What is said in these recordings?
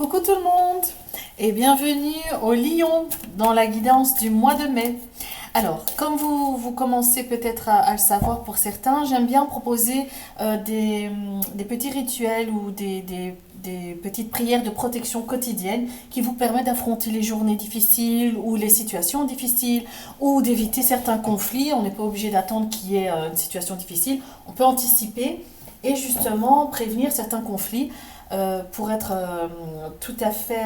Coucou tout le monde et bienvenue au Lion dans la guidance du mois de mai. Alors, comme vous commencez peut-être à le savoir pour certains, j'aime bien proposer des petits rituels ou des petites prières de protection quotidienne qui vous permettent d'affronter les journées difficiles ou les situations difficiles ou d'éviter certains conflits. On n'est pas obligé d'attendre qu'il y ait une situation difficile. On peut anticiper et justement prévenir certains conflits pour être tout à fait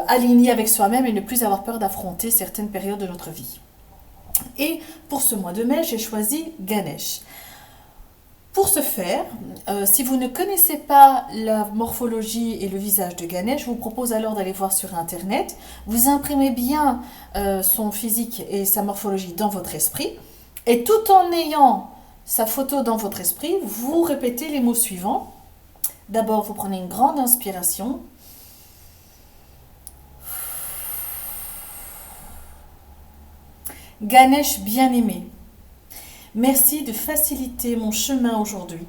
aligné avec soi-même et ne plus avoir peur d'affronter certaines périodes de notre vie. Et pour ce mois de mai, j'ai choisi Ganesh. Pour ce faire, si vous ne connaissez pas la morphologie et le visage de Ganesh, je vous propose alors d'aller voir sur Internet. Vous imprimez bien son physique et sa morphologie dans votre esprit. Et tout en ayant sa photo dans votre esprit, vous répétez les mots suivants. D'abord, vous prenez une grande inspiration. Ganesh bien-aimé, merci de faciliter mon chemin aujourd'hui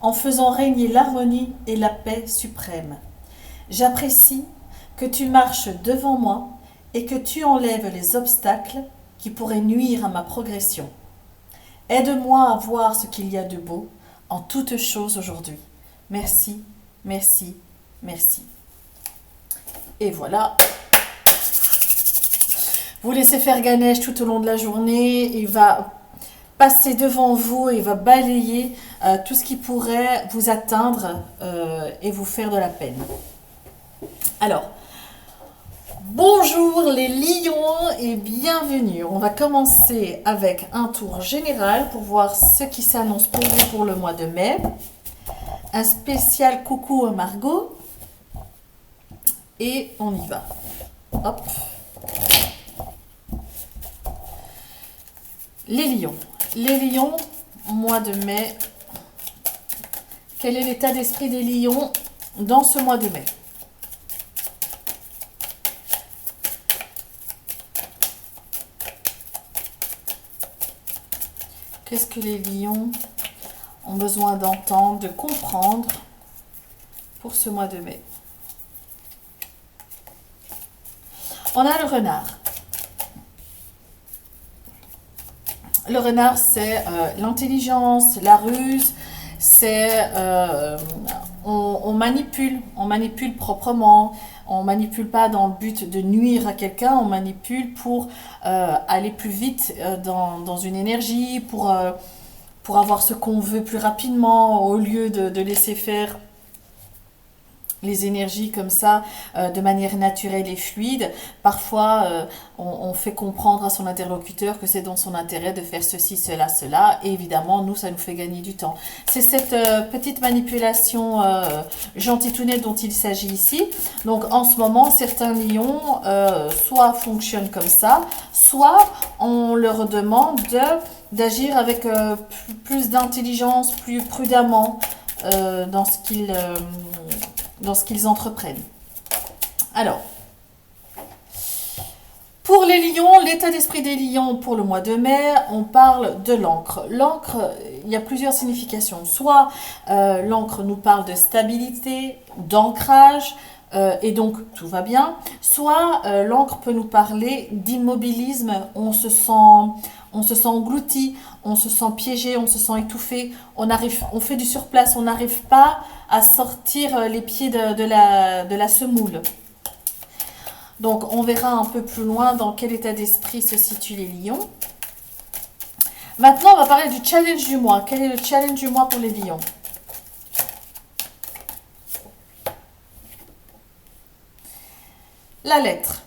en faisant régner l'harmonie et la paix suprême. J'apprécie que tu marches devant moi et que tu enlèves les obstacles qui pourraient nuire à ma progression. Aide-moi à voir ce qu'il y a de beau en toutes choses aujourd'hui. Merci, merci, merci. Et voilà. Vous laissez faire Ganesh tout au long de la journée. Il va passer devant vous et il va balayer tout ce qui pourrait vous atteindre et vous faire de la peine. Alors, bonjour les lions et bienvenue. On va commencer avec un tour général pour voir ce qui s'annonce pour vous pour le mois de mai. Un spécial coucou à Margot. Et on y va. Hop. Les lions. Les lions, mois de mai. Quel est l'état d'esprit des lions dans ce mois de mai? Qu'est-ce que les lions ont besoin d'entendre, de comprendre pour ce mois de mai? On a le renard. Le renard, c'est l'intelligence, la ruse, c'est on manipule proprement, on manipule pas dans le but de nuire à quelqu'un, on manipule pour aller plus vite dans une énergie, pour avoir ce qu'on veut plus rapidement, au lieu de laisser faire les énergies comme ça, de manière naturelle et fluide. Parfois, on fait comprendre à son interlocuteur que c'est dans son intérêt de faire ceci, cela, cela. Et évidemment, nous, ça nous fait gagner du temps. C'est cette petite manipulation gentitounette dont il s'agit ici. Donc, en ce moment, certains lions soit fonctionnent comme ça, soit on leur demande d'agir avec plus d'intelligence, plus prudemment dans ce qu'ils entreprennent. Alors, pour les lions, l'état d'esprit des lions pour le mois de mai, on parle de l'encre. L'encre, il y a plusieurs significations. Soit l'encre nous parle de stabilité, d'ancrage, et donc tout va bien. Soit l'encre peut nous parler d'immobilisme, on se sent englouti, on se sent piégé, on se sent étouffé, on fait du surplace, on n'arrive pas à sortir les pieds de la semoule. Donc on verra un peu plus loin dans quel état d'esprit se situent les lions. Maintenant, on va parler du challenge du mois. Quel est le challenge du mois pour les lions? La lettre.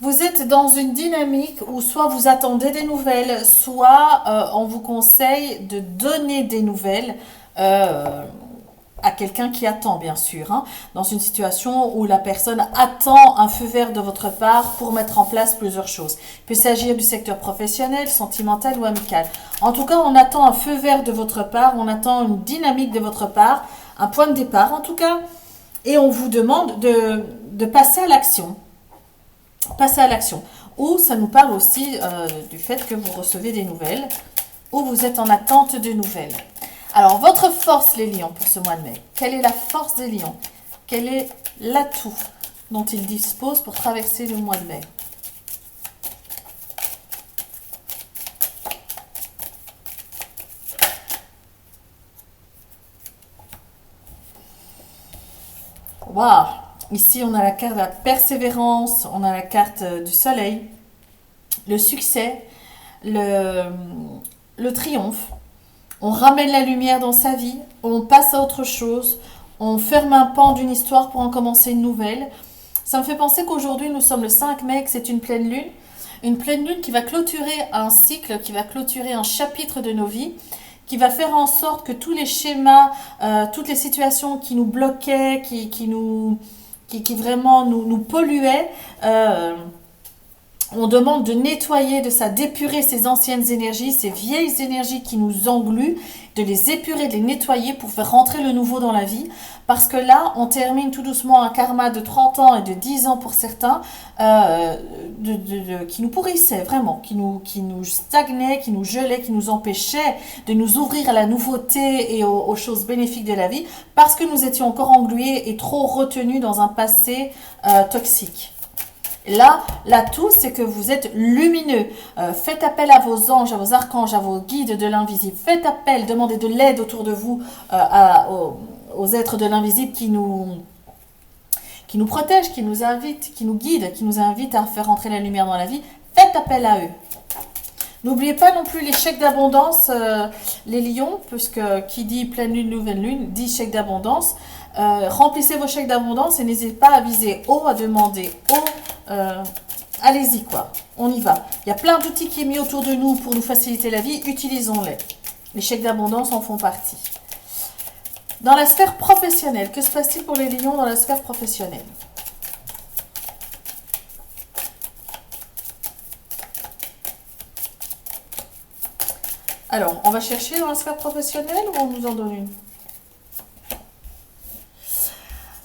Vous êtes dans une dynamique où soit vous attendez des nouvelles, soit on vous conseille de donner des nouvelles à quelqu'un qui attend, bien sûr. Hein, dans une situation où la personne attend un feu vert de votre part pour mettre en place plusieurs choses. Il peut s'agir du secteur professionnel, sentimental ou amical. En tout cas, on attend un feu vert de votre part, on attend une dynamique de votre part, un point de départ en tout cas, et on vous demande de passer à l'action. Passer à l'action. Ou ça nous parle aussi du fait que vous recevez des nouvelles, ou vous êtes en attente de nouvelles. Alors, votre force, les lions, pour ce mois de mai. Quelle est la force des lions? Quel est l'atout dont il dispose pour traverser le mois de mai? Waouh! Ici, on a la carte de la persévérance, on a la carte du soleil, le succès, le, le triomphe. On ramène la lumière dans sa vie, on passe à autre chose, on ferme un pan d'une histoire pour en commencer une nouvelle. Ça me fait penser qu'aujourd'hui, nous sommes le 5 mai, que c'est une pleine lune. Une pleine lune qui va clôturer un cycle, qui va clôturer un chapitre de nos vies, qui va faire en sorte que tous les schémas, toutes les situations qui nous bloquaient, qui vraiment nous polluaient, on demande de nettoyer, de ça, d'épurer ces anciennes énergies, ces vieilles énergies qui nous engluent, de les épurer, de les nettoyer pour faire rentrer le nouveau dans la vie. Parce que là, on termine tout doucement un karma de 30 ans et de 10 ans pour certains, qui nous pourrissait vraiment, qui nous stagnait, qui nous gelait, qui nous empêchait de nous ouvrir à la nouveauté et aux choses bénéfiques de la vie, parce que nous étions encore englués et trop retenus dans un passé toxique. Là, l'atout, c'est que vous êtes lumineux. Faites appel à vos anges, à vos archanges, à vos guides de l'invisible. Faites appel, demandez de l'aide autour de vous aux êtres de l'invisible qui nous protègent, qui nous invitent, qui nous guident, qui nous invitent à faire entrer la lumière dans la vie. Faites appel à eux. N'oubliez pas non plus les chèques d'abondance, les lions, puisque qui dit pleine lune, nouvelle lune, dit chèque d'abondance. Remplissez vos chèques d'abondance et n'hésitez pas à viser haut, à demander haut. Allez-y quoi, on y va. Il y a plein d'outils qui est mis autour de nous pour nous faciliter la vie, utilisons-les. Les chèques d'abondance en font partie. Dans la sphère professionnelle, que se passe-t-il pour les lions dans la sphère professionnelle? Alors, on va chercher dans la sphère professionnelle ou on nous en donne une?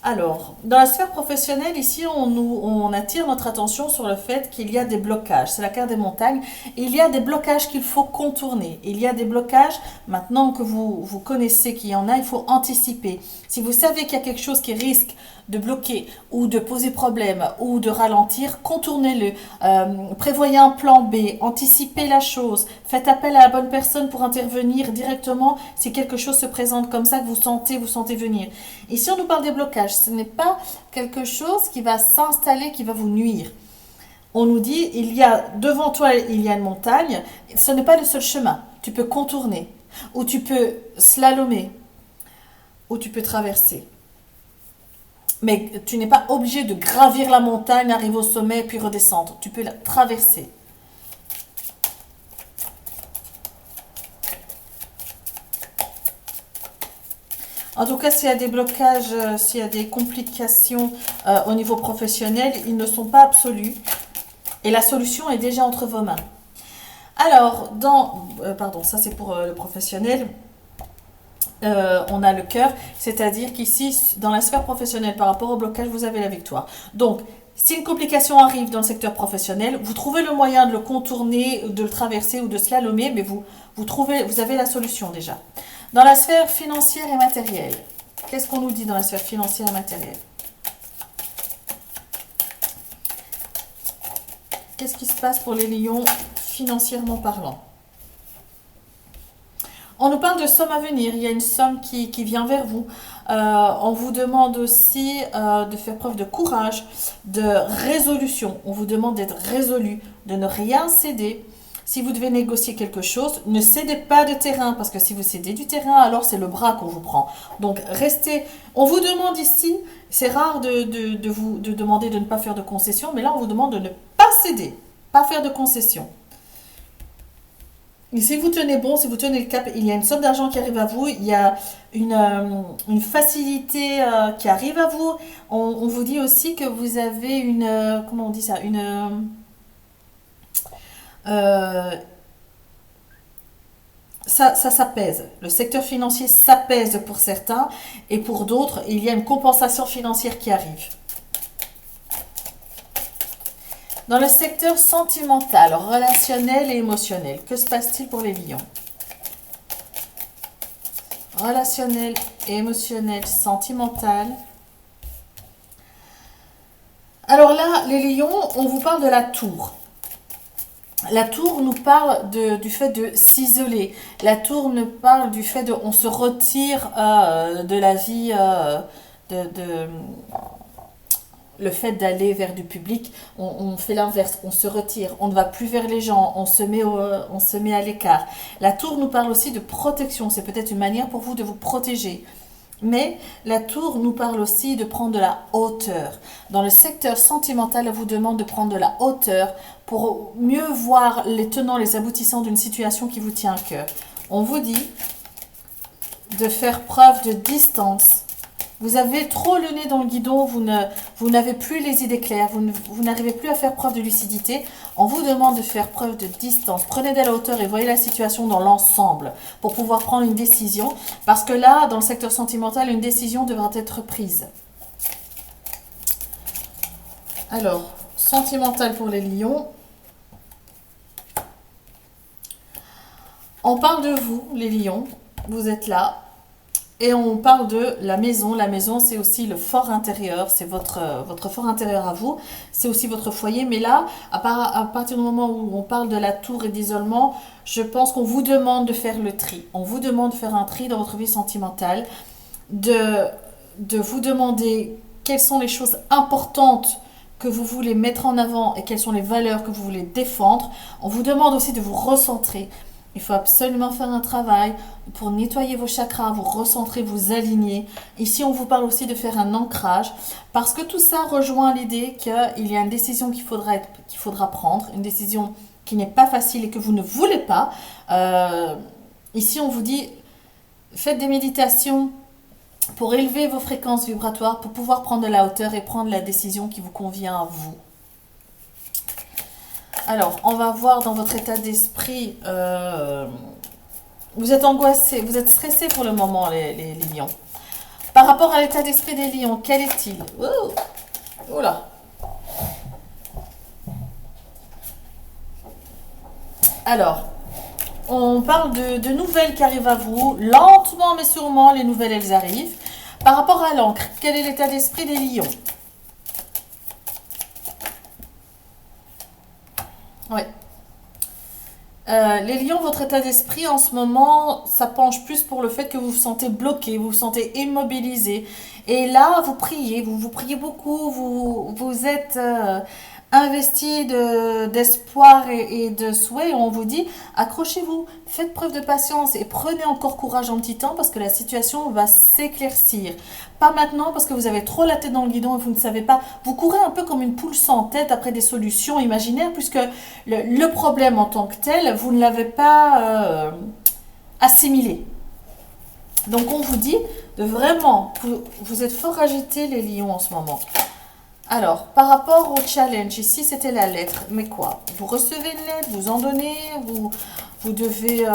Alors, dans la sphère professionnelle, ici, on attire notre attention sur le fait qu'il y a des blocages. C'est la carte des montagnes. Il y a des blocages qu'il faut contourner. Il y a des blocages, maintenant que vous connaissez qu'il y en a, il faut anticiper. Si vous savez qu'il y a quelque chose qui risque de bloquer ou de poser problème ou de ralentir, contournez-le. Prévoyez un plan B, anticipez la chose. Faites appel à la bonne personne pour intervenir directement si quelque chose se présente comme ça que vous sentez venir. Ici, on nous parle des blocages. Ce n'est pas quelque chose qui va s'installer, qui va vous nuire. On nous dit, devant toi, il y a une montagne. Ce n'est pas le seul chemin. Tu peux contourner, ou tu peux slalomer, ou tu peux traverser. Mais tu n'es pas obligé de gravir la montagne, arriver au sommet, puis redescendre. Tu peux la traverser. En tout cas, s'il y a des blocages, s'il y a des complications au niveau professionnel, ils ne sont pas absolus. Et la solution est déjà entre vos mains. Alors, pardon, ça c'est pour le professionnel. On a le cœur, c'est-à-dire qu'ici, dans la sphère professionnelle, par rapport au blocage, vous avez la victoire. Donc, si une complication arrive dans le secteur professionnel, vous trouvez le moyen de le contourner, de le traverser ou de slalomer, mais vous avez la solution déjà. Dans la sphère financière et matérielle, qu'est-ce qu'on nous dit dans la sphère financière et matérielle? Qu'est-ce qui se passe pour les lions financièrement parlant? On nous parle de somme à venir, il y a une somme qui vient vers vous. On vous demande aussi de faire preuve de courage, de résolution. On vous demande d'être résolu, de ne rien céder. Si vous devez négocier quelque chose, ne cédez pas de terrain, parce que si vous cédez du terrain, alors c'est le bras qu'on vous prend. Donc restez, on vous demande ici, c'est rare de vous demander de ne pas faire de concessions, mais là on vous demande de ne pas céder, pas faire de concessions. Et si vous tenez bon, si vous tenez le cap, il y a une somme d'argent qui arrive à vous, il y a une facilité qui arrive à vous. On vous dit aussi que vous avez comment on dit ça, ça s'apaise. Le secteur financier s'apaise pour certains et pour d'autres, il y a une compensation financière qui arrive. Dans le secteur sentimental, relationnel et émotionnel, que se passe-t-il pour les lions? Relationnel, émotionnel, sentimental. là, les lions, on vous parle de la tour. La tour nous parle du fait de s'isoler. La tour nous parle du fait de on se retire de la vie, de, le fait d'aller vers du public. On fait l'inverse, on se retire, on ne va plus vers les gens, on se met à l'écart. La tour nous parle aussi de protection. C'est peut-être une manière pour vous de vous protéger. Mais la tour nous parle aussi de prendre de la hauteur. Dans le secteur sentimental, elle vous demande de prendre de la hauteur pour mieux voir les tenants, les aboutissants d'une situation qui vous tient à cœur. On vous dit de faire preuve de distance. Vous avez trop le nez dans le guidon, vous n'avez plus les idées claires, vous n'arrivez plus à faire preuve de lucidité. On vous demande de faire preuve de distance. Prenez de la hauteur et voyez la situation dans l'ensemble pour pouvoir prendre une décision. Parce que là, dans le secteur sentimental, une décision devra être prise. Alors, sentimental pour les lions. On parle de vous, les lions. Vous êtes là. Et on parle de la maison. La maison, c'est aussi le fort intérieur. C'est votre fort intérieur à vous. C'est aussi votre foyer. Mais là, à partir du moment où on parle de la tour et d'isolement, je pense qu'on vous demande de faire le tri. On vous demande de faire un tri dans votre vie sentimentale. De vous demander quelles sont les choses importantes que vous voulez mettre en avant et quelles sont les valeurs que vous voulez défendre. On vous demande aussi de vous recentrer. Il faut absolument faire un travail pour nettoyer vos chakras, vous recentrer, vous aligner. Ici, on vous parle aussi de faire un ancrage parce que tout ça rejoint l'idée qu'il y a une décision qu'il faudra prendre, une décision qui n'est pas facile et que vous ne voulez pas. Ici, on vous dit, faites des méditations pour élever vos fréquences vibratoires, pour pouvoir prendre de la hauteur et prendre la décision qui vous convient à vous. Alors, on va voir dans votre état d'esprit, vous êtes angoissé, vous êtes stressé pour le moment, les lions. Par rapport à l'état d'esprit des lions, quel est-il? Oula. Alors, on parle de nouvelles qui arrivent à vous. Lentement mais sûrement, les nouvelles, elles arrivent. Par rapport à l'encre, quel est l'état d'esprit des lions? Oui. Les lions, votre état d'esprit en ce moment, ça penche plus pour le fait que vous vous sentez bloqué, vous vous sentez immobilisé. Et là, vous priez, vous priez beaucoup, vous êtes investi d'espoir et de souhait. On vous dit, accrochez-vous, faites preuve de patience et prenez encore courage un petit temps parce que la situation va s'éclaircir. Pas maintenant parce que vous avez trop la tête dans le guidon et vous ne savez pas. Vous courez un peu comme une poule sans tête après des solutions imaginaires puisque le problème en tant que tel, vous ne l'avez pas assimilé. Donc on vous dit de vraiment, vous êtes fort agités les lions en ce moment. Alors, par rapport au challenge, ici c'était la lettre, mais quoi? Vous recevez une lettre, vous en donnez, vous devez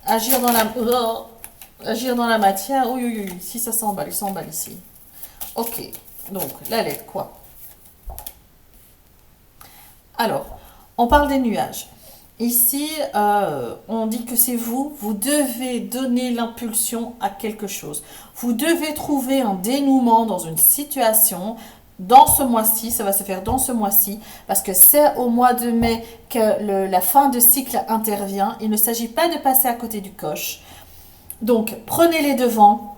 agir dans la matière. Oui, si ça s'emballe, il s'emballe ici. Ok, donc la lettre, quoi? Alors, on parle des nuages. Ici, on dit que c'est vous devez donner l'impulsion à quelque chose. Vous devez trouver un dénouement dans une situation dans ce mois-ci, ça va se faire dans ce mois-ci, parce que c'est au mois de mai que la fin de cycle intervient. Il ne s'agit pas de passer à côté du coche. Donc, prenez les devants.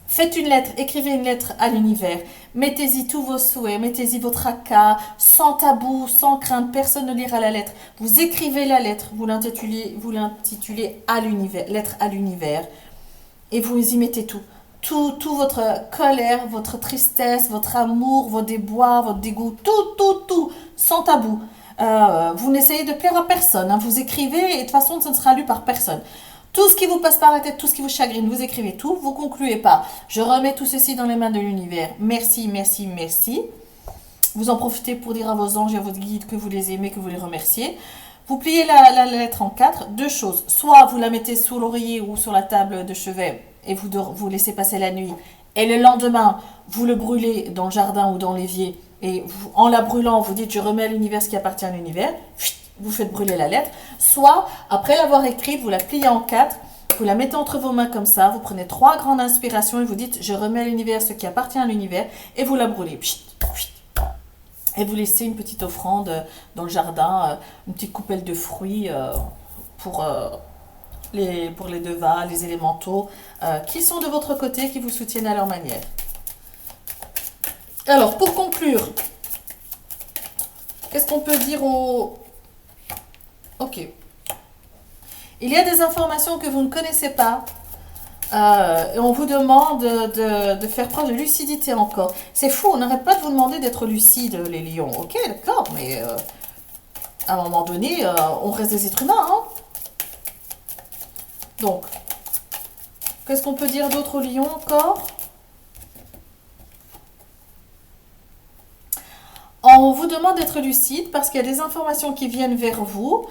Faites une lettre, écrivez une lettre à l'univers, mettez-y tous vos souhaits, mettez-y vos tracas, sans tabou, sans crainte, personne ne lira la lettre. Vous écrivez la lettre, vous l'intitulez à l'univers, lettre à l'univers, et vous y mettez tout. Tout votre colère, votre tristesse, votre amour, vos déboires, votre dégoût, tout, sans tabou. Vous n'essayez de plaire à personne, hein, vous écrivez et de toute façon, ça ne sera lu par personne. Tout ce qui vous passe par la tête, tout ce qui vous chagrine, vous écrivez tout, vous concluez pas. Je remets tout ceci dans les mains de l'univers. Merci, merci, merci. Vous en profitez pour dire à vos anges et à votre guide que vous les aimez, que vous les remerciez. Vous pliez la lettre en 4. Deux choses. Soit vous la mettez sous l'oreiller ou sur la table de chevet et vous laissez passer la nuit. Et le lendemain, vous le brûlez dans le jardin ou dans l'évier. Et en la brûlant, vous dites, je remets à l'univers ce qui appartient à l'univers. Vous faites brûler la lettre, soit après l'avoir écrite, vous la pliez en 4, vous la mettez entre vos mains comme ça, vous prenez 3 grandes inspirations et vous dites je remets à l'univers ce qui appartient à l'univers et vous la brûlez. et vous laissez une petite offrande dans le jardin, une petite coupelle de fruits pour, pour les devas, les élémentaux, qui sont de votre côté, qui vous soutiennent à leur manière. Alors, pour conclure, qu'est-ce qu'on peut dire au... Ok. Il y a des informations que vous ne connaissez pas. Et on vous demande de faire preuve de lucidité encore. C'est fou, on n'arrête pas de vous demander d'être lucide, les lions. Ok, d'accord, mais à un moment donné, on reste des êtres humains. Hein. Donc, qu'est-ce qu'on peut dire d'autre aux lions encore? On vous demande d'être lucide parce qu'il y a des informations qui viennent vers vous.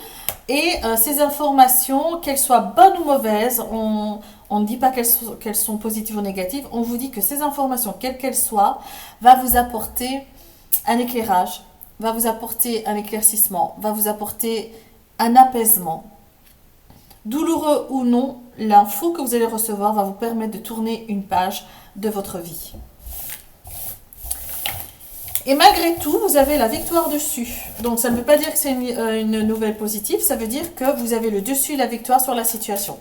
Et ces informations, qu'elles soient bonnes ou mauvaises, on ne dit pas qu'elles sont positives ou négatives. On vous dit que ces informations, quelles qu'elles soient, va vous apporter un éclairage, va vous apporter un éclaircissement, va vous apporter un apaisement. Douloureux ou non, l'info que vous allez recevoir va vous permettre de tourner une page de votre vie. Et malgré tout, vous avez la victoire dessus. Donc, ça ne veut pas dire que c'est une nouvelle positive, ça veut dire que vous avez le dessus et la victoire sur la situation.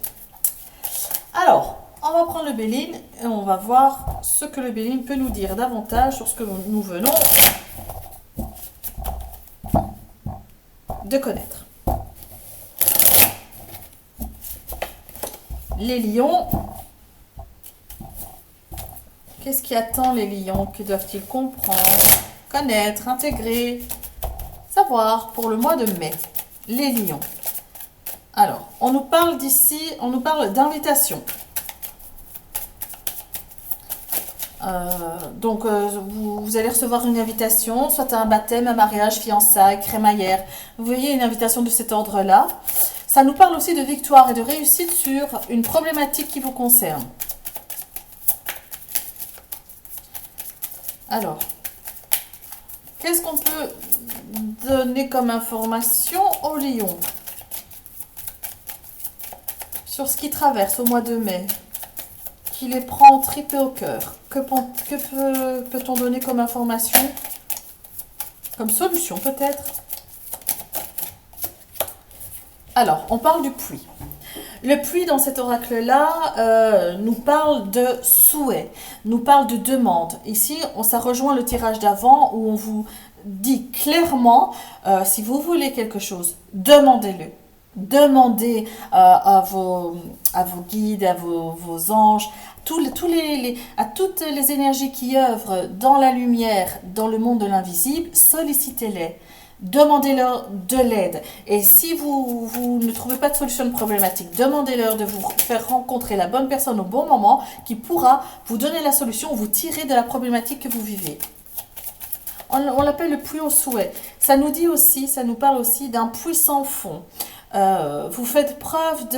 Alors, on va prendre le Béline et on va voir ce que le Béline peut nous dire davantage sur ce que nous venons de connaître. Les lions. Qu'est-ce qui attend les lions? Que doivent-ils comprendre, connaître, intégrer, savoir pour le mois de mai? Les lions. Alors, on nous parle d'ici, on nous parle d'invitation. Donc, vous allez recevoir une invitation, soit à un baptême, un mariage, fiançailles, crémaillère. Vous voyez une invitation de cet ordre-là. Ça nous parle aussi de victoire et de réussite sur une problématique qui vous concerne. Alors, qu'est-ce qu'on peut donner comme information aux lions sur ce qui traverse au mois de mai, qui les prend au trip et au cœur? Que peut-on donner comme information, comme solution peut-être? Alors, on parle du puits. Le puits dans cet oracle-là nous parle de souhait, nous parle de demande. Ici, ça rejoint le tirage d'avant où on vous dit clairement, si vous voulez quelque chose, demandez-le. Demandez à vos guides, à vos anges, à toutes les énergies qui œuvrent dans la lumière, dans le monde de l'invisible, sollicitez-les. Demandez-leur de l'aide. Et si vous ne trouvez pas de solution de problématique, demandez-leur de vous faire rencontrer la bonne personne au bon moment qui pourra vous donner la solution ou vous tirer de la problématique que vous vivez. On l'appelle le puits au souhait. Ça nous parle aussi d'un puits sans fond. Vous faites preuve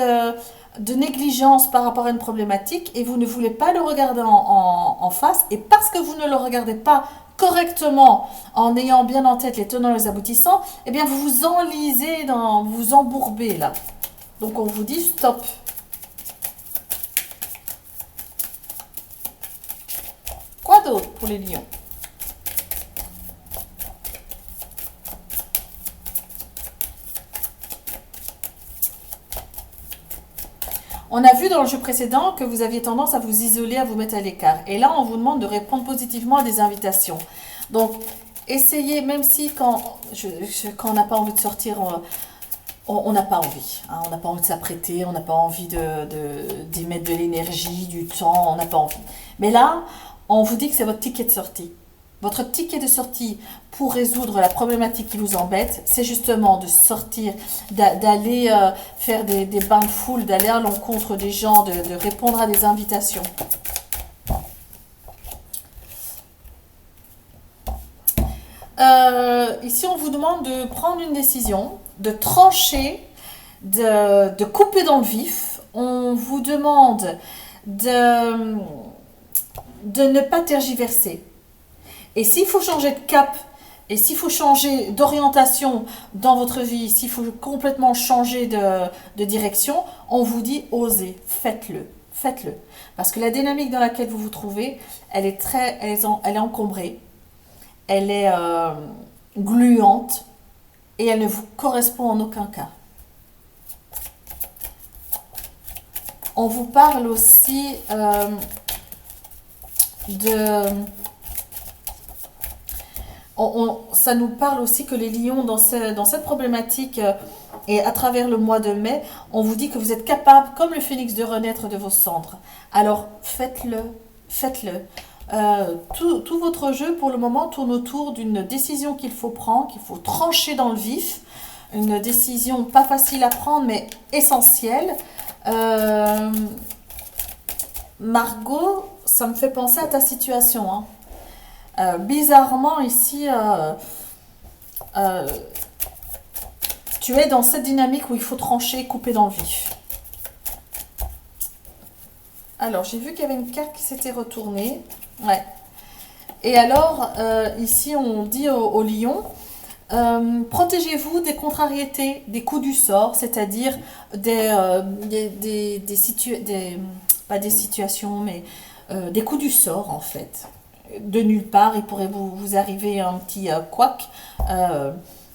de négligence par rapport à une problématique et vous ne voulez pas le regarder en face. Et parce que vous ne le regardez pas correctement, en ayant bien en tête les tenants et les aboutissants, eh bien vous vous enlisez, vous vous embourbez là. Donc on vous dit stop. Quoi d'autre pour les lions? On a vu dans le jeu précédent que vous aviez tendance à vous isoler, à vous mettre à l'écart. Et là, on vous demande de répondre positivement à des invitations. Donc, essayez, même si quand on n'a pas envie de sortir, on n'a pas envie. Hein, on n'a pas envie de s'apprêter, on n'a pas envie d'y mettre de l'énergie, du temps, on n'a pas envie. Mais là, on vous dit que c'est votre ticket de sortie. Votre ticket de sortie pour résoudre la problématique qui vous embête, c'est justement de sortir, d'aller faire des bains de foule, d'aller à l'encontre des gens, de répondre à des invitations. Ici, on vous demande de prendre une décision, de trancher, de couper dans le vif. On vous demande de ne pas tergiverser. Et s'il faut changer de cap, et s'il faut changer d'orientation dans votre vie, s'il faut complètement changer de direction, on vous dit osez, faites-le, faites-le. Parce que la dynamique dans laquelle vous vous trouvez, elle est encombrée, elle est gluante et elle ne vous correspond en aucun cas. On vous parle aussi de... ça nous parle aussi que les lions, dans cette problématique, et à travers le mois de mai, on vous dit que vous êtes capable, comme le phénix, de renaître de vos cendres. Alors, faites-le, faites-le. Tout votre jeu, pour le moment, tourne autour d'une décision qu'il faut prendre, qu'il faut trancher dans le vif. Une décision pas facile à prendre, mais essentielle. Margot, ça me fait penser à ta situation, hein. Bizarrement, ici, tu es dans cette dynamique où il faut trancher, couper dans le vif. Alors, j'ai vu qu'il y avait une carte qui s'était retournée. Ouais. Et alors, ici, on dit au lion, protégez-vous des contrariétés, des coups du sort, c'est-à-dire pas des situations, mais des coups du sort, en fait. De nulle part, il pourrait vous arriver un petit couac,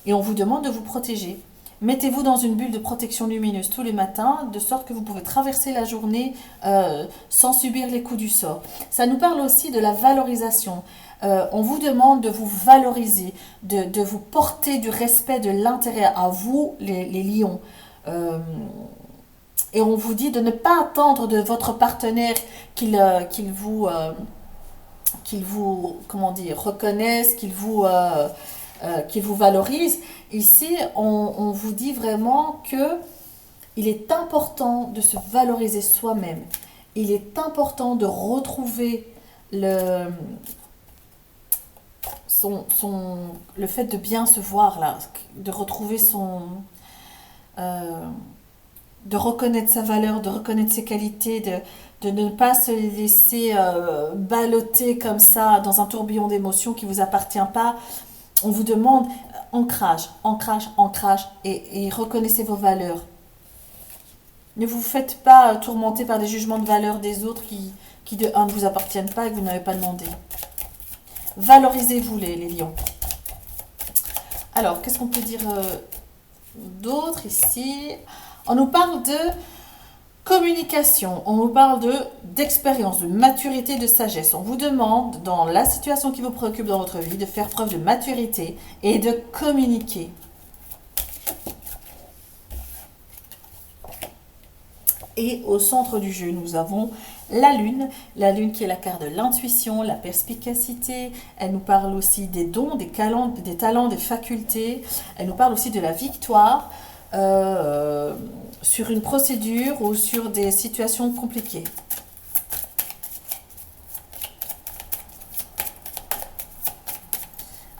et on vous demande de vous protéger. Mettez-vous dans une bulle de protection lumineuse tous les matins, de sorte que vous pouvez traverser la journée sans subir les coups du sort. Ça nous parle aussi de la valorisation. On vous demande de vous valoriser, de vous porter du respect, de l'intérêt à vous, les lions. Et on vous dit de ne pas attendre de votre partenaire qu'il vous comment dire, reconnaisse, qu'il vous valorise. Ici, on vous dit vraiment que il est important de se valoriser soi-même. Il est important de retrouver le fait de bien se voir là, de retrouver de reconnaître sa valeur, de reconnaître ses qualités, de ne pas se laisser balloter comme ça dans un tourbillon d'émotions qui ne vous appartient pas. On vous demande ancrage, ancrage, ancrage et reconnaissez vos valeurs. Ne vous faites pas tourmenter par des jugements de valeur des autres qui de un ne vous appartiennent pas et que vous n'avez pas demandé. Valorisez-vous les lions. Alors, qu'est-ce qu'on peut dire d'autre ici? On nous parle de communication, on nous parle d'expérience, de maturité, de sagesse. On vous demande, dans la situation qui vous préoccupe dans votre vie, de faire preuve de maturité et de communiquer. Et au centre du jeu, nous avons la lune qui est la carte de l'intuition, la perspicacité. Elle nous parle aussi des dons, des talents, des facultés. Elle nous parle aussi de la victoire sur une procédure ou sur des situations compliquées.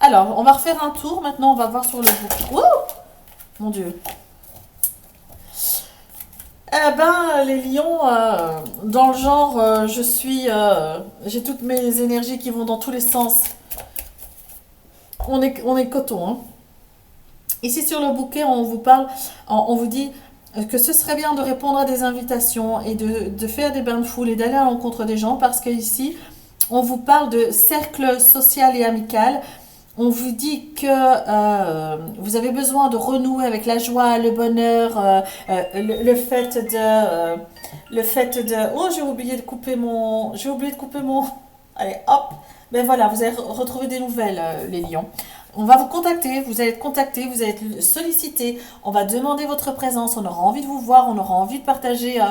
Alors, on va refaire un tour. Maintenant, on va voir sur le bouquin. Oh mon Dieu! Eh ben, les lions, dans le genre, j'ai toutes mes énergies qui vont dans tous les sens. On est coton, hein. Ici sur le bouquet, on vous parle, on vous dit que ce serait bien de répondre à des invitations et de faire des bains de foule et d'aller à l'encontre des gens parce qu'ici, on vous parle de cercle social et amical. On vous dit que vous avez besoin de renouer avec la joie, le bonheur, le fait de... Oh, j'ai oublié de couper mon... Allez, hop. Ben voilà, vous allez retrouver des nouvelles, les lions. On va vous contacter, vous allez être contacté, vous allez être sollicité. On va demander votre présence, on aura envie de vous voir, on aura envie de partager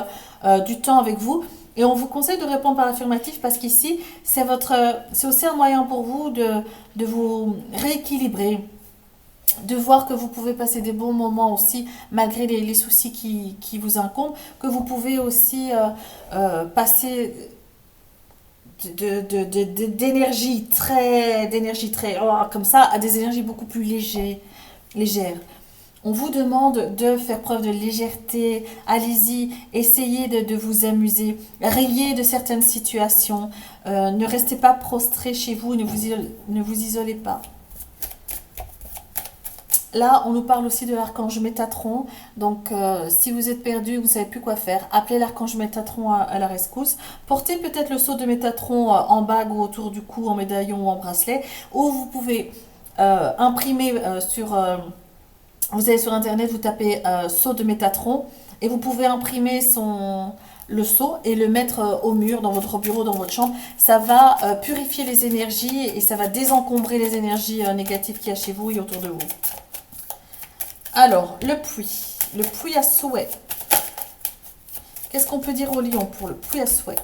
du temps avec vous. Et on vous conseille de répondre par affirmatif parce qu'ici, c'est aussi un moyen pour vous de vous rééquilibrer, de voir que vous pouvez passer des bons moments aussi, malgré les soucis qui vous incombent, que vous pouvez aussi passer d'énergie très comme ça à des énergies beaucoup plus légères. On vous demande de faire preuve de légèreté. Allez-y, essayez de vous amuser. Rayez de certaines situations. Ne restez pas prostrés chez vous. Ne vous isolez pas. Là, on nous parle aussi de l'archange Métatron. Donc, si vous êtes perdu, vous ne savez plus quoi faire, appelez l'archange Métatron à la rescousse. Portez peut-être le sceau de Métatron en bague ou autour du cou, en médaillon ou en bracelet. Ou vous pouvez imprimer vous allez sur internet, vous tapez seau de Métatron et vous pouvez imprimer le seau et le mettre au mur dans votre bureau, dans votre chambre. Ça va purifier les énergies et ça va désencombrer les énergies négatives qu'il y a chez vous et autour de vous. Alors, le puits à souhait. Qu'est-ce qu'on peut dire au lion pour le puits à souhait?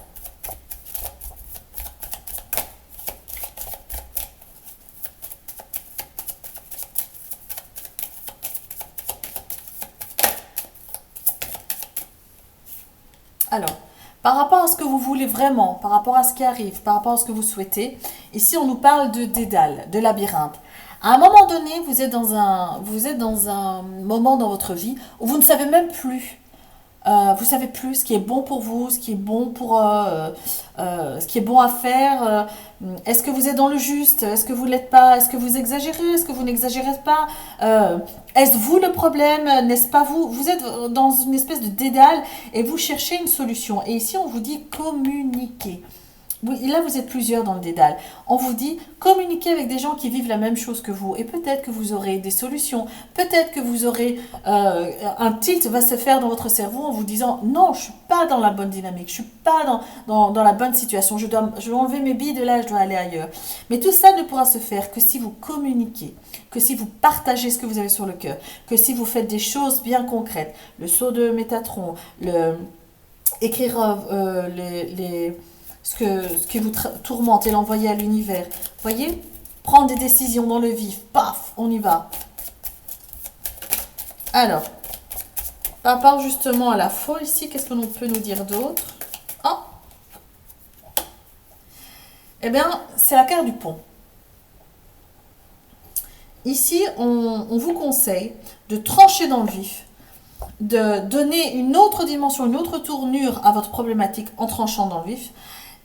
Alors, par rapport à ce que vous voulez vraiment, par rapport à ce qui arrive, par rapport à ce que vous souhaitez, ici on nous parle de dédale, de labyrinthe. À un moment donné, vous êtes dans un moment dans votre vie où vous ne savez même plus. Vous savez plus ce qui est bon pour vous, ce qui est bon ce qui est bon à faire. Est-ce que vous êtes dans le juste? Est-ce que vous ne l'êtes pas? Est-ce que vous exagérez? Est-ce que vous n'exagérez pas? Est-ce vous le problème? N'est-ce pas vous? Vous êtes dans une espèce de dédale et vous cherchez une solution. Et ici, on vous dit communiquer. Oui, là, vous êtes plusieurs dans le dédale. On vous dit communiquer avec des gens qui vivent la même chose que vous. Et peut-être que vous aurez des solutions. Peut-être que vous aurez un tilt va se faire dans votre cerveau en vous disant non, je suis pas dans la bonne dynamique. Je suis pas dans la bonne situation. Je dois enlever mes billes de là, je dois aller ailleurs. Mais tout ça ne pourra se faire que si vous communiquez, que si vous partagez ce que vous avez sur le cœur, que si vous faites des choses bien concrètes. Le saut de Métatron, écrire ce qui vous tourmente et l'envoyer à l'univers. Voyez? Prendre des décisions dans le vif. Paf, on y va. Alors, par rapport justement à la folle ici, qu'est-ce que l'on peut nous dire d'autre? Ah, eh bien, c'est la carte du pont. Ici, on vous conseille de trancher dans le vif, de donner une autre dimension, une autre tournure à votre problématique en tranchant dans le vif.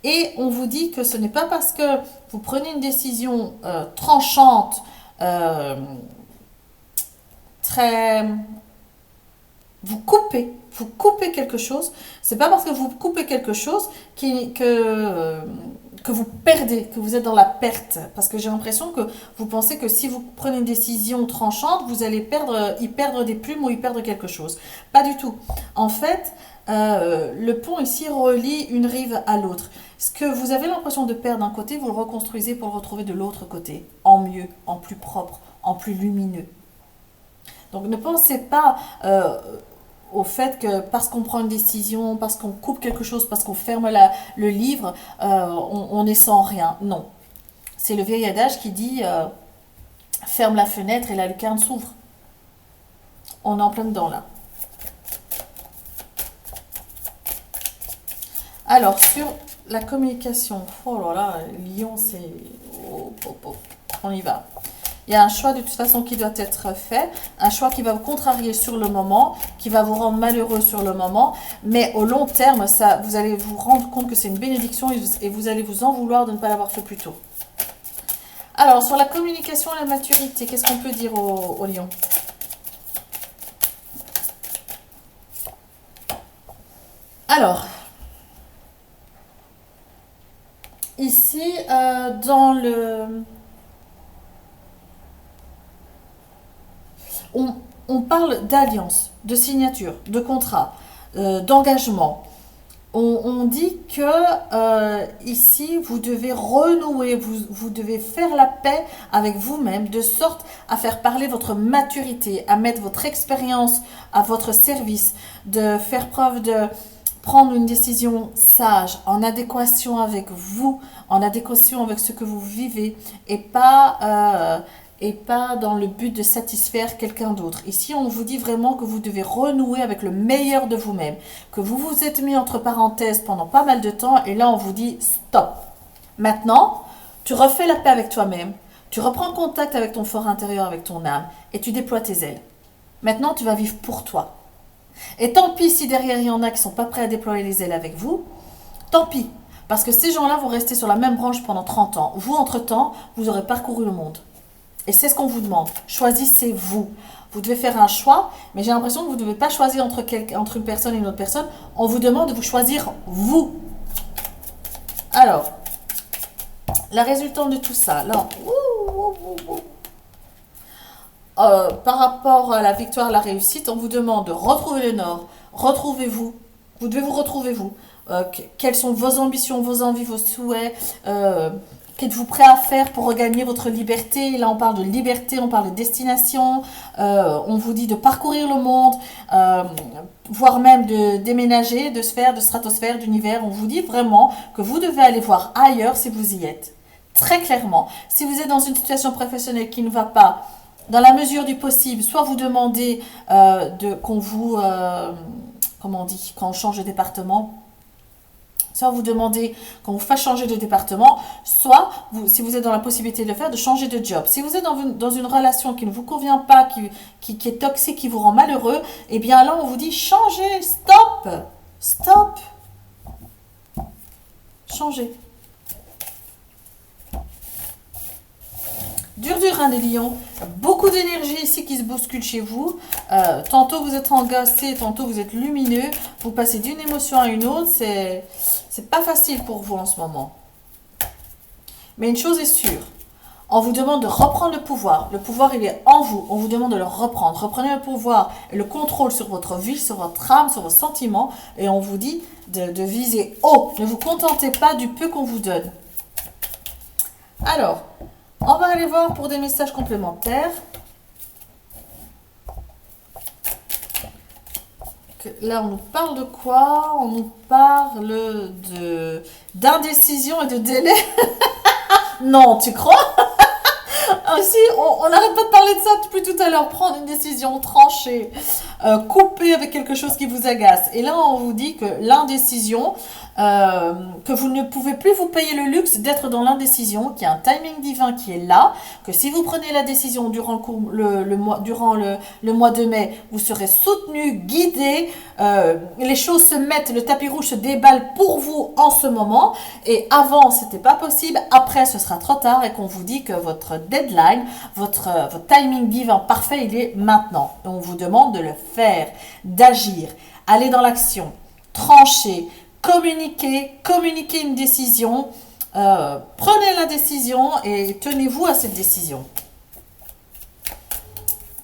Et on vous dit que ce n'est pas parce que vous prenez une décision tranchante, euh, très... vous coupez quelque chose. C'est pas parce que vous coupez quelque chose que vous perdez, que vous êtes dans la perte. Parce que j'ai l'impression que vous pensez que si vous prenez une décision tranchante, vous allez y perdre des plumes ou y perdre quelque chose. Pas du tout. En fait, le pont ici relie une rive à l'autre. Ce que vous avez l'impression de perdre d'un côté, vous le reconstruisez pour le retrouver de l'autre côté, en mieux, en plus propre, en plus lumineux. Donc ne pensez pas au fait que parce qu'on prend une décision, parce qu'on coupe quelque chose, parce qu'on ferme le livre, on est sans rien. Non. C'est le vieil adage qui dit ferme la fenêtre et la lucarne s'ouvre. On est en plein dedans là. Alors, sur la communication, oh là là, Lyon, c'est... Oh, oh, oh. On y va. Il y a un choix de toute façon qui doit être fait, un choix qui va vous contrarier sur le moment, qui va vous rendre malheureux sur le moment, mais au long terme, vous allez vous rendre compte que c'est une bénédiction et vous allez vous en vouloir de ne pas l'avoir fait plus tôt. Alors, sur la communication et la maturité, qu'est-ce qu'on peut dire au Lion? Alors, ici, dans le... On parle d'alliance, de signature, de contrat, d'engagement. On dit que ici, vous devez renouer, vous devez faire la paix avec vous-même, de sorte à faire parler votre maturité, à mettre votre expérience à votre service, de faire preuve de prendre une décision sage, en adéquation avec vous, en adéquation avec ce que vous vivez, et pas dans le but de satisfaire quelqu'un d'autre. Ici, on vous dit vraiment que vous devez renouer avec le meilleur de vous-même, que vous vous êtes mis entre parenthèses pendant pas mal de temps, et là, on vous dit stop. Maintenant, tu refais la paix avec toi-même, tu reprends contact avec ton fort intérieur, avec ton âme, et tu déploies tes ailes. Maintenant, tu vas vivre pour toi. Et tant pis si derrière, il y en a qui ne sont pas prêts à déployer les ailes avec vous, tant pis. Parce que ces gens-là vont rester sur la même branche pendant 30 ans. Vous, entre-temps, vous aurez parcouru le monde. Et c'est ce qu'on vous demande. Choisissez-vous. Vous devez faire un choix, mais j'ai l'impression que vous ne devez pas choisir entre une personne et une autre personne. On vous demande de vous choisir vous. Alors, la résultante de tout ça. Là, par rapport à la victoire, à la réussite, on vous demande de retrouver le nord. Retrouvez-vous. Vous devez vous retrouver, vous. Quelles sont vos ambitions, vos envies, vos souhaits qu'êtes-vous prêt à faire pour regagner votre liberté? Là, on parle de liberté, on parle de destination. On vous dit de parcourir le monde, euh, voire même de déménager de sphère, de stratosphère, d'univers. On vous dit vraiment que vous devez aller voir ailleurs si vous y êtes. Très clairement. Si vous êtes dans une situation professionnelle qui ne va pas, dans la mesure du possible, soit vous demandez qu'on vous, comment on dit, quand on change de département, soit vous demandez qu'on vous fasse changer de département, soit, si vous êtes dans la possibilité de le faire, de changer de job. Si vous êtes dans une relation qui ne vous convient pas, qui est toxique, qui vous rend malheureux, eh bien là, on vous dit changez, stop, stop, changez. Dur dur, hein, les lions. Beaucoup d'énergie ici qui se bouscule chez vous. Tantôt vous êtes angoissé, tantôt vous êtes lumineux. Vous passez d'une émotion à une autre. C'est pas facile pour vous en ce moment. Mais une chose est sûre. On vous demande de reprendre le pouvoir. Le pouvoir, il est en vous. On vous demande de le reprendre. Reprenez le pouvoir et le contrôle sur votre vie, sur votre âme, sur vos sentiments. Et on vous dit de viser haut. Ne vous contentez pas du peu qu'on vous donne. Alors, on va aller voir pour des messages complémentaires. Là, on nous parle de quoi? On nous parle d'indécision et de délai. Non, tu crois? Ainsi, on n'arrête pas de parler de ça depuis tout à l'heure. Prendre une décision, trancher, couper avec quelque chose qui vous agace. Et là, on vous dit que l'indécision, que vous ne pouvez plus vous payer le luxe d'être dans l'indécision, qu'il y a un timing divin qui est là, que si vous prenez la décision durant le mois de mai, vous serez soutenu, guidé, les choses se mettent, le tapis rouge se déballe pour vous en ce moment, et avant c'était pas possible, après ce sera trop tard, et qu'on vous dit que votre deadline, votre timing divin parfait, il est maintenant. Et on vous demande de le faire, d'agir, aller dans l'action, trancher, communiquer une décision, prenez la décision et tenez-vous à cette décision.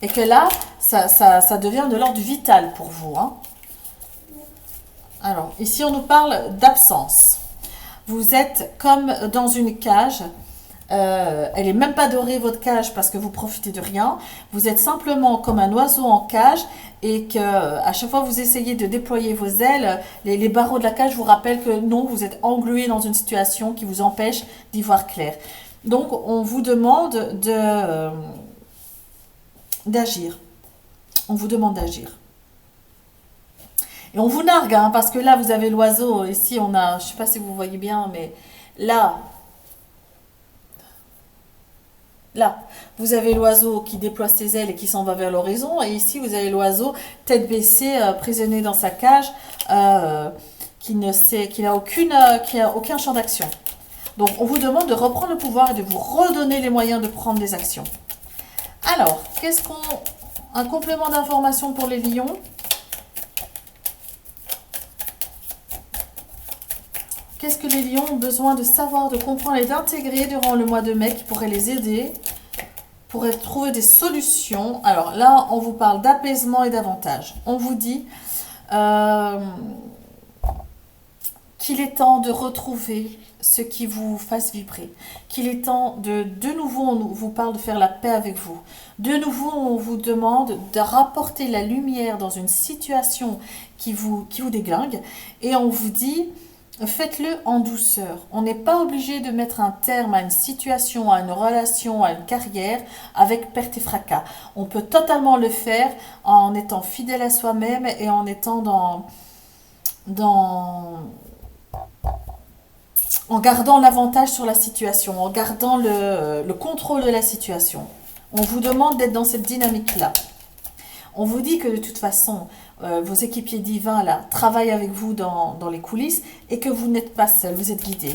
Et que là, ça devient de l'ordre vital pour vous. Hein. Alors, ici, on nous parle d'absence. Vous êtes comme dans une cage. Elle n'est même pas dorée, votre cage, parce que vous profitez de rien. Vous êtes simplement comme un oiseau en cage et que à chaque fois que vous essayez de déployer vos ailes, les barreaux de la cage vous rappellent que non, vous êtes englué dans une situation qui vous empêche d'y voir clair. Donc, on vous demande d'agir. On vous demande d'agir. Et on vous nargue, hein, parce que là, vous avez l'oiseau. Ici, on a, je ne sais pas si vous voyez bien, mais là, vous avez l'oiseau qui déploie ses ailes et qui s'en va vers l'horizon. Et ici, vous avez l'oiseau tête baissée, prisonnier dans sa cage, qui n'a aucun champ d'action. Donc, on vous demande de reprendre le pouvoir et de vous redonner les moyens de prendre des actions. Alors, un complément d'information pour les lions. Qu'est-ce que les lions ont besoin de savoir, de comprendre et d'intégrer durant le mois de mai qui pourrait les aider, pour trouver des solutions? Alors là, on vous parle d'apaisement et d'avantage. On vous dit qu'il est temps de retrouver ce qui vous fasse vibrer. Qu'il est temps de nouveau, on vous parle de faire la paix avec vous. De nouveau, on vous demande de rapporter la lumière dans une situation qui vous déglingue. Et on vous dit... Faites-le en douceur. On n'est pas obligé de mettre un terme à une situation, à une relation, à une carrière avec perte et fracas. On peut totalement le faire en étant fidèle à soi-même et en étant en gardant l'avantage sur la situation, en gardant le contrôle de la situation. On vous demande d'être dans cette dynamique-là. On vous dit que de toute façon, vos équipiers divins là travaillent avec vous dans les coulisses et que vous n'êtes pas seul, vous êtes guidés.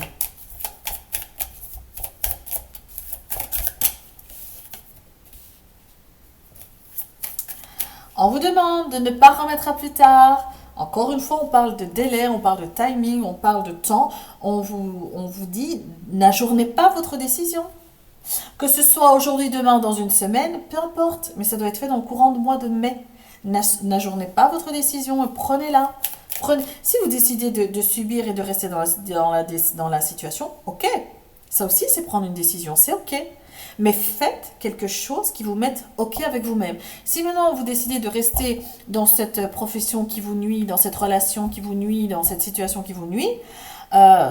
On vous demande de ne pas remettre à plus tard. Encore une fois, on parle de délai, on parle de timing, on parle de temps. On vous dit, n'ajournez pas votre décision. Que ce soit aujourd'hui, demain, dans une semaine, peu importe, mais ça doit être fait dans le courant du mois de mai. N'ajournez pas votre décision et prenez-la. Si vous décidez de subir et de rester dans la situation, ok. Ça aussi, c'est prendre une décision, c'est ok. Mais faites quelque chose qui vous mette ok avec vous-même. Si maintenant vous décidez de rester dans cette profession qui vous nuit, dans cette relation qui vous nuit, dans cette situation qui vous nuit,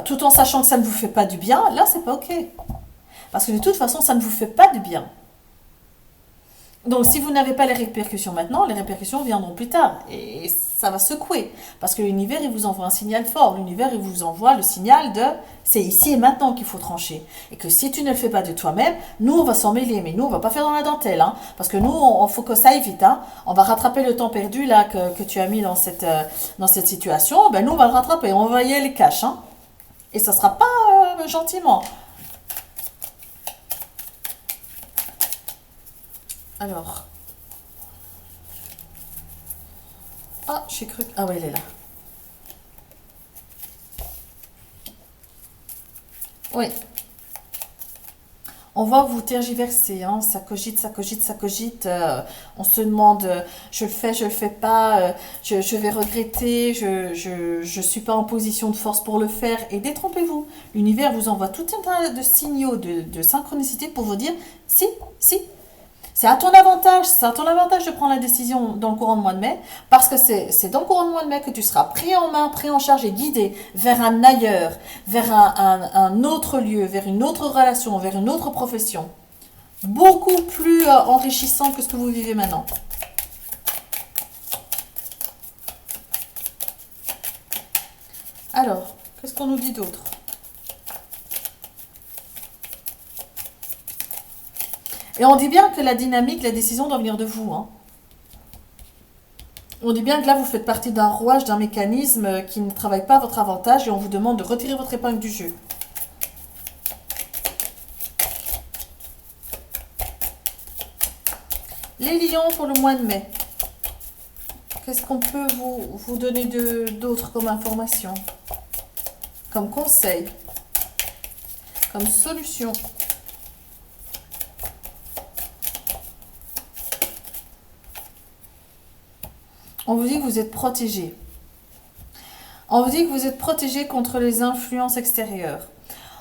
tout en sachant que ça ne vous fait pas du bien, là, c'est pas ok. Parce que de toute façon, ça ne vous fait pas du bien. Donc, si vous n'avez pas les répercussions maintenant, les répercussions viendront plus tard. Et ça va secouer. Parce que l'univers, il vous envoie un signal fort. L'univers, il vous envoie le signal de c'est ici et maintenant qu'il faut trancher. Et que si tu ne le fais pas de toi-même, nous, on va s'en mêler. Mais nous, on va pas faire dans la dentelle. Hein, parce que nous, on faut que ça aille vite. Hein. On va rattraper le temps perdu là que tu as mis dans cette situation. Ben, nous, on va le rattraper. On va y aller cash. Hein. Et ça sera pas gentiment. Alors. Ah, j'ai cru. Ah ouais, elle est là. Oui. On va vous tergiverser, hein. Ça cogite, ça cogite, ça cogite. On se demande, je le fais pas, je vais regretter, je suis pas en position de force pour le faire. Et détrompez-vous. L'univers vous envoie tout un tas de signaux de synchronicité pour vous dire, si, si, c'est à ton avantage de prendre la décision dans le courant du mois de mai, parce que c'est dans le courant du mois de mai que tu seras pris en main, pris en charge et guidé vers un ailleurs, vers un autre lieu, vers une autre relation, vers une autre profession. Beaucoup plus enrichissant que ce que vous vivez maintenant. Alors, qu'est-ce qu'on nous dit d'autre? Et on dit bien que la dynamique, la décision doit venir de vous. Hein. On dit bien que là, vous faites partie d'un rouage, d'un mécanisme qui ne travaille pas à votre avantage et on vous demande de retirer votre épingle du jeu. Les lions pour le mois de mai. Qu'est-ce qu'on peut vous donner d'autre comme information, comme conseil, comme solution? On vous dit que vous êtes protégé. On vous dit que vous êtes protégé contre les influences extérieures.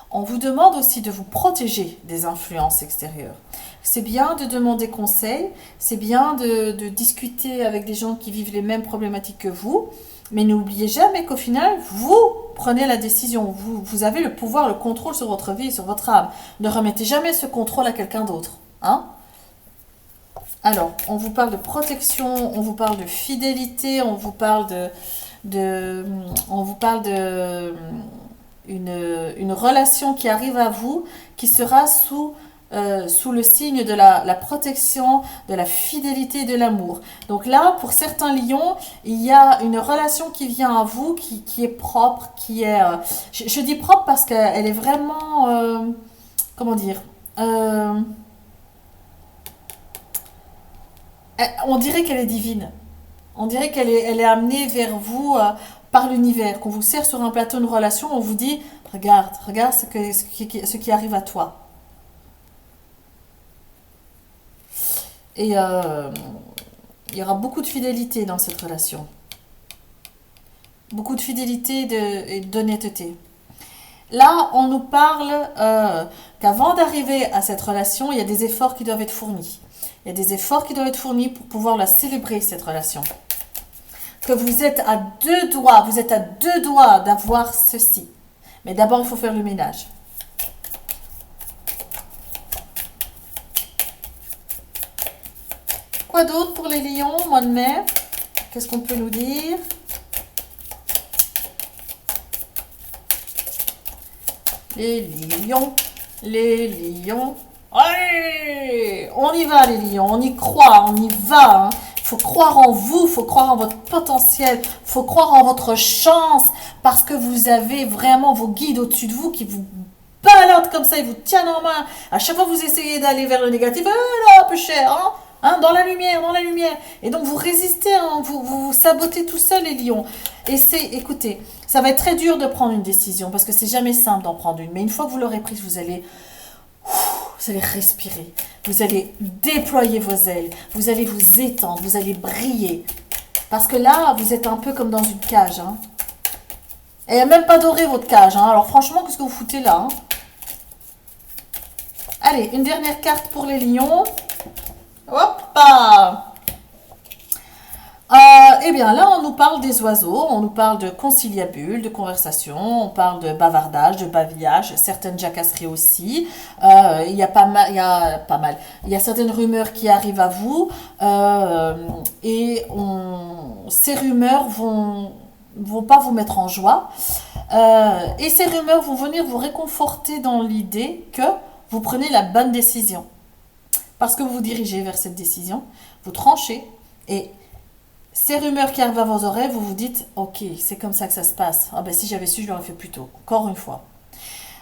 On vous demande aussi de vous protéger des influences extérieures. C'est bien de demander conseil, c'est bien de discuter avec des gens qui vivent les mêmes problématiques que vous, mais n'oubliez jamais qu'au final, vous prenez la décision. Vous avez le pouvoir, le contrôle sur votre vie et sur votre âme. Ne remettez jamais ce contrôle à quelqu'un d'autre. Hein? Alors, on vous parle de protection, on vous parle de fidélité, on vous parle on vous parle de une relation qui arrive à vous, qui sera sous le signe de la protection, de la fidélité et de l'amour. Donc là, pour certains lions, il y a une relation qui vient à vous, qui est propre, qui est... je dis propre parce qu'elle est vraiment... comment dire on dirait qu'elle est divine. On dirait elle est amenée vers vous par l'univers. Qu'on vous sert sur un plateau de relation, on vous dit, regarde ce qui arrive à toi. Et il y aura beaucoup de fidélité dans cette relation. Beaucoup de fidélité et d'honnêteté. Là, on nous parle qu'avant d'arriver à cette relation, il y a des efforts qui doivent être fournis. Il y a des efforts qui doivent être fournis pour pouvoir la célébrer, cette relation. Que vous êtes à deux doigts d'avoir ceci. Mais d'abord, il faut faire le ménage. Quoi d'autre pour les lions, mois de mai? Qu'est-ce qu'on peut nous dire? Les lions, les lions. Allez, on y va les lions, on y croit, on y va. Hein. Faut croire en vous, faut croire en votre potentiel, faut croire en votre chance, parce que vous avez vraiment vos guides au-dessus de vous qui vous baladent comme ça, ils vous tiennent en main. À chaque fois que vous essayez d'aller vers le négatif, là, un peu cher, hein. Hein, dans la lumière, dans la lumière. Et donc vous résistez, hein, vous sabotez tout seul les lions. Et écoutez, ça va être très dur de prendre une décision, parce que c'est jamais simple d'en prendre une. Mais une fois que vous l'aurez prise, vous allez vous allez respirer, vous allez déployer vos ailes, vous allez vous étendre, vous allez briller. Parce que là, vous êtes un peu comme dans une cage. Hein. Et il n'y a même pas doré votre cage. Hein. Alors franchement, qu'est-ce que vous foutez là hein. Allez, une dernière carte pour les lions. Hop eh bien là, on nous parle des oiseaux, on nous parle de conciliabule, de conversation, on parle de bavardage, de bavillage, certaines jacasseries aussi. Il y a pas mal, il y a certaines rumeurs qui arrivent à vous et ces rumeurs vont pas vous mettre en joie. Et ces rumeurs vont venir vous réconforter dans l'idée que vous prenez la bonne décision. Parce que vous vous dirigez vers cette décision, vous tranchez et ces rumeurs qui arrivent à vos oreilles, vous vous dites, ok, c'est comme ça que ça se passe. Ah ben si j'avais su, je l'aurais fait plus tôt. Encore une fois.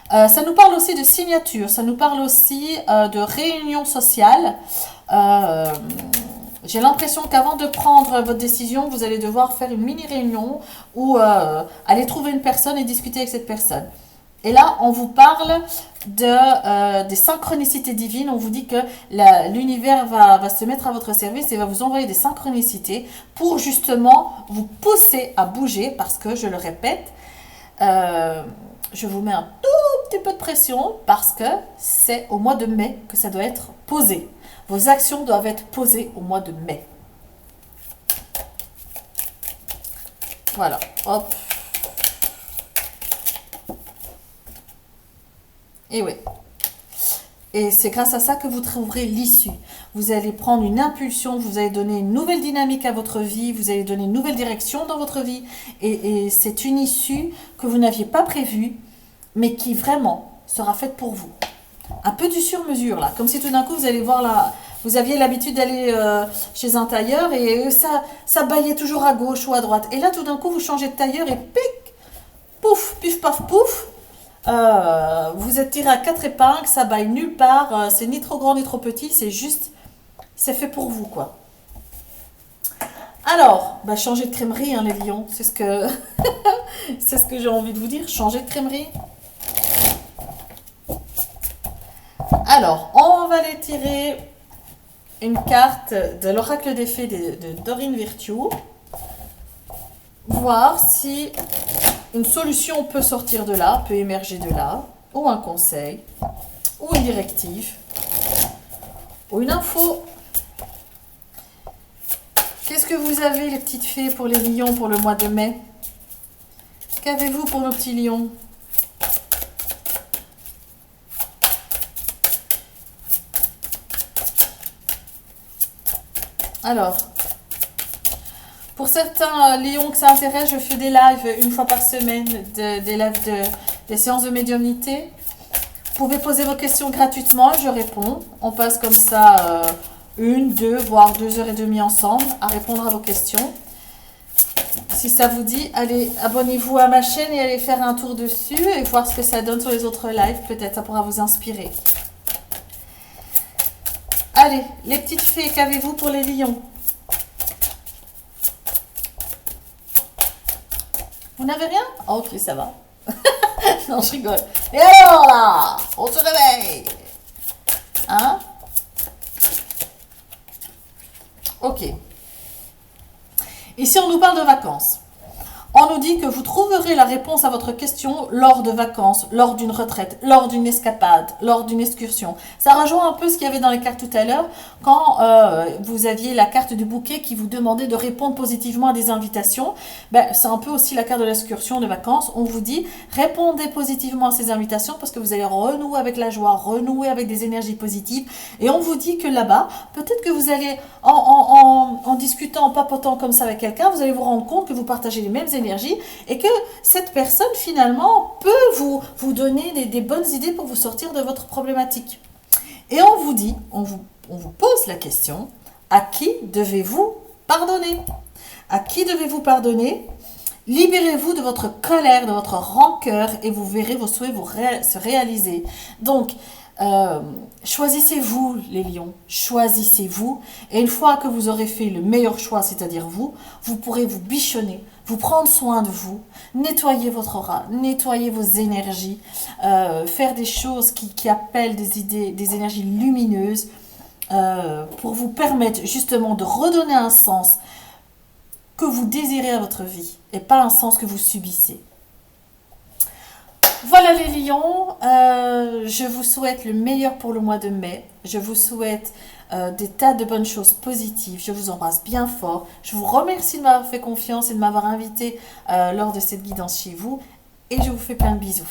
Ça nous parle aussi de signature, ça nous parle aussi de réunion sociale. J'ai l'impression qu'avant de prendre votre décision, vous allez devoir faire une mini-réunion ou aller trouver une personne et discuter avec cette personne. Et là, on vous parle des synchronicités divines. On vous dit que l'univers va se mettre à votre service et va vous envoyer des synchronicités pour justement vous pousser à bouger. Parce que, je le répète, je vous mets un tout petit peu de pression parce que c'est au mois de mai que ça doit être posé. Vos actions doivent être posées au mois de mai. Voilà, hop. Et oui. Et c'est grâce à ça que vous trouverez l'issue. Vous allez prendre une impulsion, vous allez donner une nouvelle dynamique à votre vie, vous allez donner une nouvelle direction dans votre vie. Et c'est une issue que vous n'aviez pas prévue, mais qui vraiment sera faite pour vous. Un peu du sur-mesure là, comme si tout d'un coup vous allez voir là, vous aviez l'habitude d'aller chez un tailleur et ça baillait toujours à gauche ou à droite. Et là tout d'un coup vous changez de tailleur et pic, pouf, pif paf pouf. Vous êtes tiré à 4 épingles, ça baille nulle part, c'est ni trop grand ni trop petit, c'est juste, c'est fait pour vous quoi. Alors, changer de crèmerie hein, les lions, c'est ce que c'est ce que j'ai envie de vous dire, changer de crèmerie. Alors, on va aller tirer une carte de l'oracle des fées de Dorine Virtue, voir si une solution peut sortir de là, peut émerger de là, ou un conseil, ou une directive, ou une info. Qu'est-ce que vous avez, les petites fées, pour les lions pour le mois de mai? Qu'avez-vous pour nos petits lions? Alors, pour certains lions que ça intéresse, je fais des lives une fois par semaine, des séances de médiumnité. Vous pouvez poser vos questions gratuitement, je réponds. On passe comme ça 1, 2, voire 2h30 ensemble à répondre à vos questions. Si ça vous dit, allez, abonnez-vous à ma chaîne et allez faire un tour dessus et voir ce que ça donne sur les autres lives. Peut-être ça pourra vous inspirer. Allez, les petites fées, qu'avez-vous pour les lions? Vous n'avez rien? Oh, ok, ça va. Non, je rigole. Et alors là, on se réveille. Hein? Ok. Ici, on nous parle de vacances. On nous dit que vous trouverez la réponse à votre question lors de vacances, lors d'une retraite, lors d'une escapade, lors d'une excursion. Ça rejoint un peu ce qu'il y avait dans les cartes tout à l'heure, quand vous aviez la carte du bouquet qui vous demandait de répondre positivement à des invitations. C'est un peu aussi la carte de l'excursion de vacances. On vous dit, répondez positivement à ces invitations parce que vous allez renouer avec la joie, renouer avec des énergies positives. Et on vous dit que là-bas, peut-être que vous allez, en discutant, en papotant comme ça avec quelqu'un, vous allez vous rendre compte que vous partagez les mêmes énergie et que cette personne finalement peut vous donner des bonnes idées pour vous sortir de votre problématique. Et on vous dit, on vous pose la question, à qui devez-vous pardonner? À qui devez-vous pardonner? Libérez-vous de votre colère, de votre rancœur et vous verrez vos souhaits se réaliser. Donc, Euh, Choisissez-vous, les lions, choisissez-vous. Et une fois que vous aurez fait le meilleur choix, c'est-à-dire vous, vous pourrez vous bichonner, vous prendre soin de vous, nettoyer votre aura, nettoyer vos énergies, faire des choses qui appellent des idées, des énergies lumineuses, pour vous permettre justement de redonner un sens que vous désirez à votre vie et pas un sens que vous subissez. Voilà les lions, je vous souhaite le meilleur pour le mois de mai. Je vous souhaite des tas de bonnes choses positives. Je vous embrasse bien fort. Je vous remercie de m'avoir fait confiance et de m'avoir invité lors de cette guidance chez vous. Et je vous fais plein de bisous.